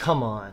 come on.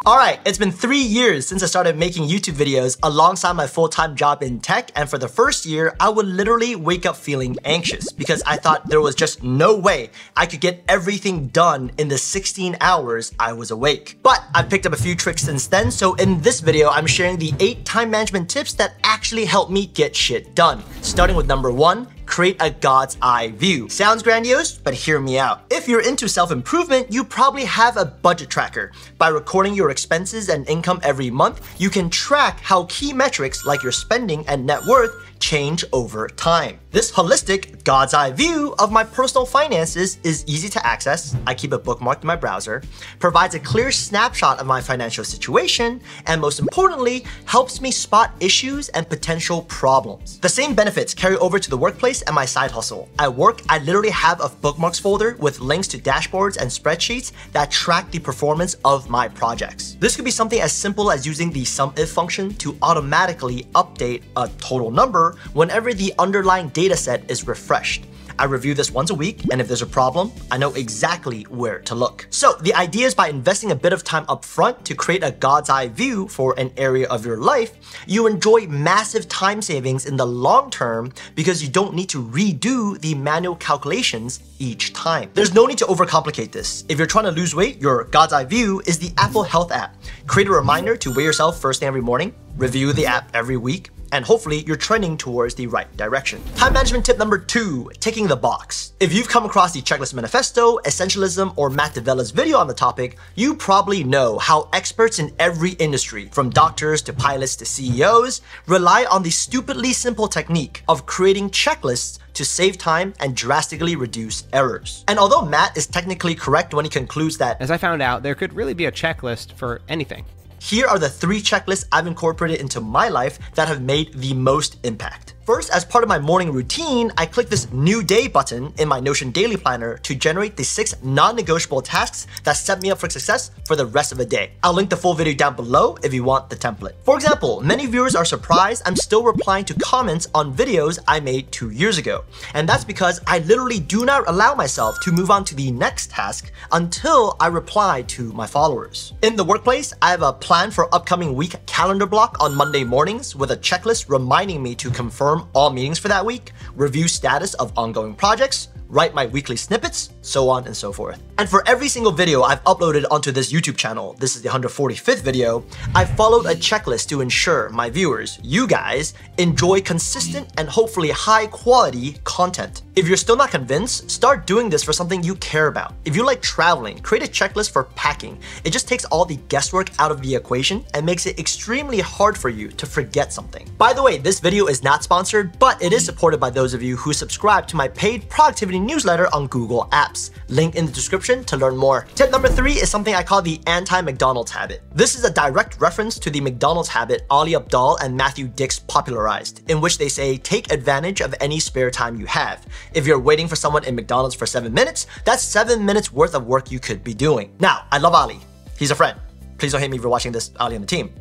Alright, it's been 3 years since I started making YouTube videos alongside my full-time job in tech, and for the first year, I would literally wake up feeling anxious because I thought there was just no way I could get everything done in the 16 hours I was awake. But I've picked up a few tricks since then, so in this video, I'm sharing the 8 time management tips that actually help me get shit done. Starting with number 1, create a God's eye view. Sounds grandiose, but hear me out. If you're into self-improvement, you probably have a budget tracker. By recording your expenses and income every month, you can track how key metrics like your spending and net worth change over time. This holistic God's eye view of my personal finances is easy to access. I keep it bookmarked in my browser, provides a clear snapshot of my financial situation, and most importantly, helps me spot issues and potential problems. The same benefits carry over to the workplace and my side hustle. At work, I literally have a bookmarks folder with links to dashboards and spreadsheets that track the performance of my projects. This could be something as simple as using the SUMIF function to automatically update a total number whenever the underlying data set is refreshed. I review this once a week, and if there's a problem, I know exactly where to look. So the idea is by investing a bit of time up front to create a God's eye view for an area of your life, you enjoy massive time savings in the long term because you don't need to redo the manual calculations each time. There's no need to overcomplicate this. If you're trying to lose weight, your God's eye view is the Apple Health app. Create a reminder to weigh yourself first thing every morning, review the app every week, and hopefully you're trending towards the right direction. Time management tip number 2, ticking the box. If you've come across the Checklist Manifesto, Essentialism, or Matt D'Avella's video on the topic, you probably know how experts in every industry, from doctors to pilots to CEOs, rely on the stupidly simple technique of creating checklists to save time and drastically reduce errors. And although Matt is technically correct when he concludes that, as I found out, there could really be a checklist for anything. Here are the 3 checklists I've incorporated into my life that have made the most impact. First, as part of my morning routine, I click this New Day button in my Notion Daily Planner to generate the 6 non-negotiable tasks that set me up for success for the rest of the day. I'll link the full video down below if you want the template. For example, many viewers are surprised I'm still replying to comments on videos I made 2 years ago. And that's because I literally do not allow myself to move on to the next task until I reply to my followers. In the workplace, I have a plan for upcoming week calendar block on Monday mornings with a checklist reminding me to confirm all meetings for that week, review status of ongoing projects, write my weekly snippets, so on and so forth. And for every single video I've uploaded onto this YouTube channel, this is the 145th video, I've followed a checklist to ensure my viewers, you guys, enjoy consistent and hopefully high quality content. If you're still not convinced, start doing this for something you care about. If you like traveling, create a checklist for packing. It just takes all the guesswork out of the equation and makes it extremely hard for you to forget something. By the way, this video is not sponsored, but it is supported by those of you who subscribe to my paid productivity newsletter on Google Apps. Link in the description to learn more. Tip number 3 is something I call the Anti-McDonald habit. This is a direct reference to the McDonald's habit Ali Abdaal and Matthew Dix popularized, in which they say take advantage of any spare time you have. If you're waiting for someone in McDonald's for 7 minutes, that's 7 minutes worth of work you could be doing. Now, I love Ali. He's a friend. Please don't hate me if you're watching this, Ali on the team.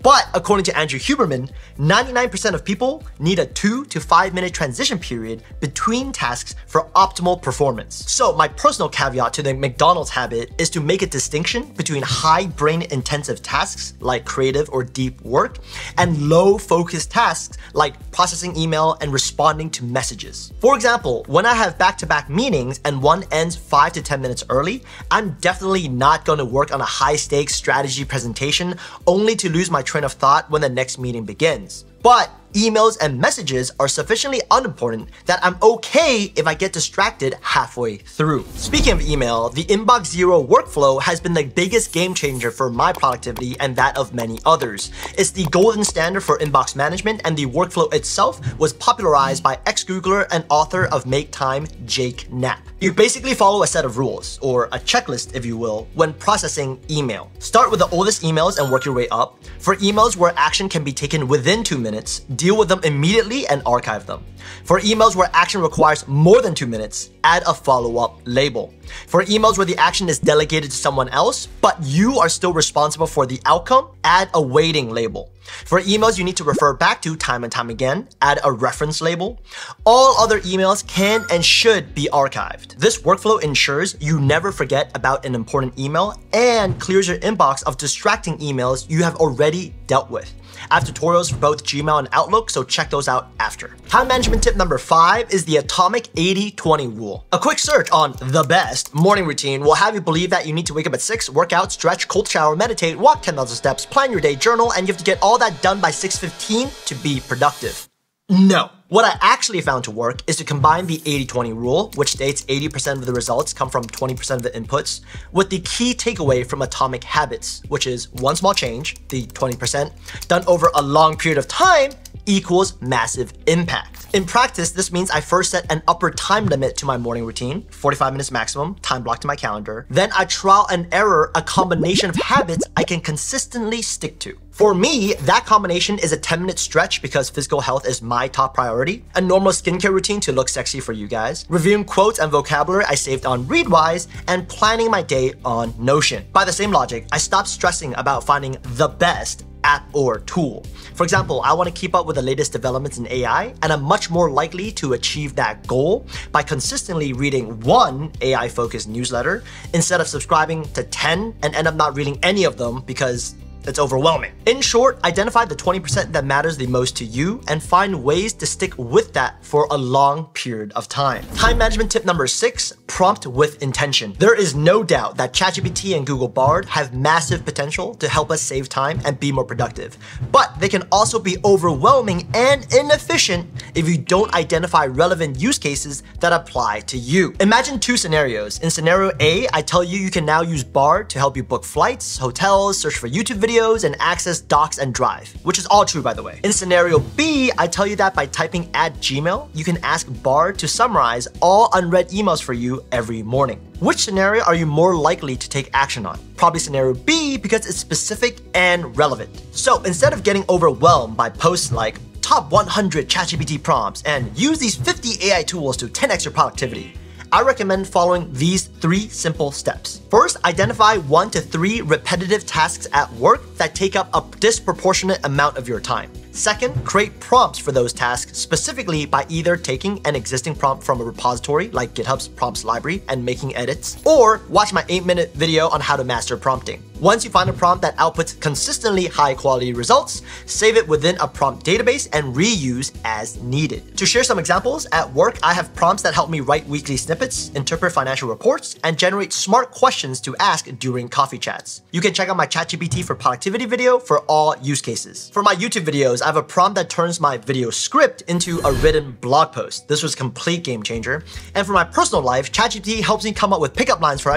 But according to Andrew Huberman, 99% of people need a 2 to 5 minute transition period between tasks for optimal performance. So my personal caveat to the McDonald's habit is to make a distinction between high brain intensive tasks like creative or deep work and low focus tasks like processing email and responding to messages. For example, when I have back-to-back meetings and one ends 5 to 10 minutes early, I'm definitely not going to work on a high stakes strategy presentation only to lose my train of thought when the next meeting begins. But emails and messages are sufficiently unimportant that I'm okay if I get distracted halfway through. Speaking of email, the Inbox Zero workflow has been the biggest game changer for my productivity and that of many others. It's the golden standard for inbox management, and the workflow itself was popularized by ex-Googler and author of Make Time, Jake Knapp. You basically follow a set of rules, or a checklist if you will, when processing email. Start with the oldest emails and work your way up. For emails where action can be taken within 2 minutes, deal with them immediately and archive them. For emails where action requires more than 2 minutes, add a follow-up label. For emails where the action is delegated to someone else, but you are still responsible for the outcome, add a waiting label. For emails you need to refer back to time and time again, add a reference label. All other emails can and should be archived. This workflow ensures you never forget about an important email and clears your inbox of distracting emails you have already dealt with. I have tutorials for both Gmail and Outlook, so check those out after. Time management tip number 5 is the atomic 80-20 rule. A quick search on the best morning routine will have you believe that you need to wake up at 6, work out, stretch, cold shower, meditate, walk 10,000 steps, plan your day, journal, and you have to get all that done by 6:15 to be productive. No. What I actually found to work is to combine the 80-20 rule, which states 80% of the results come from 20% of the inputs, with the key takeaway from Atomic Habits, which is one small change, the 20%, done over a long period of time equals massive impact. In practice, this means I first set an upper time limit to my morning routine, 45 minutes maximum, time blocked in my calendar. Then I trial and error a combination of habits I can consistently stick to. For me, that combination is a 10-minute stretch because physical health is my top priority, a normal skincare routine to look sexy for you guys, reviewing quotes and vocabulary I saved on Readwise, and planning my day on Notion. By the same logic, I stopped stressing about finding the best app or tool. For example, I want to keep up with the latest developments in AI, and I'm much more likely to achieve that goal by consistently reading one AI-focused newsletter instead of subscribing to 10 and end up not reading any of them because it's overwhelming. In short, identify the 20% that matters the most to you and find ways to stick with that for a long period of time. Time management tip number 6, prompt with intention. There is no doubt that ChatGPT and Google Bard have massive potential to help us save time and be more productive, but they can also be overwhelming and inefficient if you don't identify relevant use cases that apply to you. Imagine 2 scenarios. In scenario A, I tell you you can now use Bard to help you book flights, hotels, search for YouTube videos, and access Docs and Drive, which is all true, by the way. In scenario B, I tell you that by typing @Gmail, you can ask Bard to summarize all unread emails for you every morning. Which scenario are you more likely to take action on? Probably scenario B because it's specific and relevant. So instead of getting overwhelmed by posts like top 100 ChatGPT prompts and use these 50 AI tools to 10x your productivity, I recommend following these 3 simple steps. First, identify 1 to 3 repetitive tasks at work that take up a disproportionate amount of your time. Second, create prompts for those tasks specifically by either taking an existing prompt from a repository like GitHub's prompts library and making edits, or watch my 8-minute video on how to master prompting. Once you find a prompt that outputs consistently high quality results, save it within a prompt database and reuse as needed. To share some examples, at work I have prompts that help me write weekly snippets, interpret financial reports, and generate smart questions to ask during coffee chats. You can check out my ChatGPT for productivity video for all use cases. For my YouTube videos, I have a prompt that turns my video script into a written blog post. This was a complete game changer. And for my personal life, ChatGPT helps me come up with pickup lines for,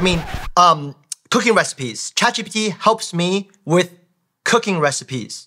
cooking recipes. ChatGPT helps me with cooking recipes.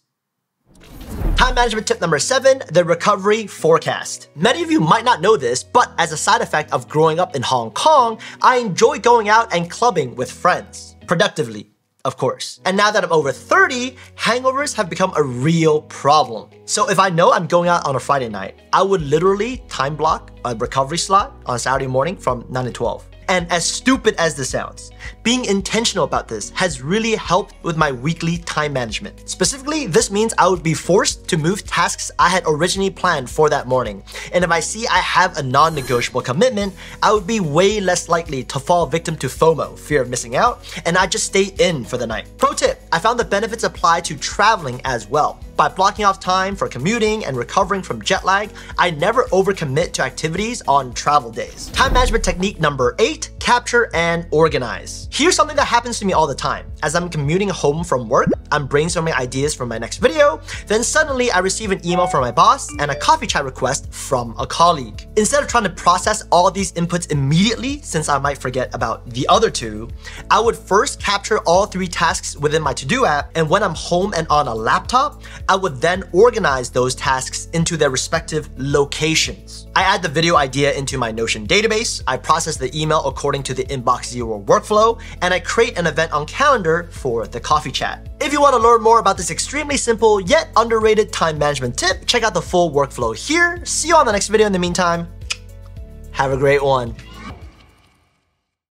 Time management tip number 7, the recovery forecast. Many of you might not know this, but as a side effect of growing up in Hong Kong, I enjoy going out and clubbing with friends. Productively, of course. And now that I'm over 30, hangovers have become a real problem. So if I know I'm going out on a Friday night, I would literally time block a recovery slot on Saturday morning from 9 to 12. And as stupid as this sounds, being intentional about this has really helped with my weekly time management. Specifically, this means I would be forced to move tasks I had originally planned for that morning. And if I see I have a non-negotiable commitment, I would be way less likely to fall victim to FOMO, fear of missing out, and I just stay in for the night. Pro tip, I found the benefits apply to traveling as well. By blocking off time for commuting and recovering from jet lag, I never overcommit to activities on travel days. Time management technique number 8, capture and organize. Here's something that happens to me all the time. As I'm commuting home from work, I'm brainstorming ideas for my next video, then suddenly I receive an email from my boss and a coffee chat request from a colleague. Instead of trying to process all these inputs immediately, since I might forget about the other 2, I would first capture all 3 tasks within my to-do app, and when I'm home and on a laptop, I would then organize those tasks into their respective locations. I add the video idea into my Notion database, I process the email according to the Inbox Zero workflow, and I create an event on Calendar for the coffee chat. If you want to learn more about this extremely simple yet underrated time management tip, check out the full workflow here. See you on the next video. In the meantime, have a great one.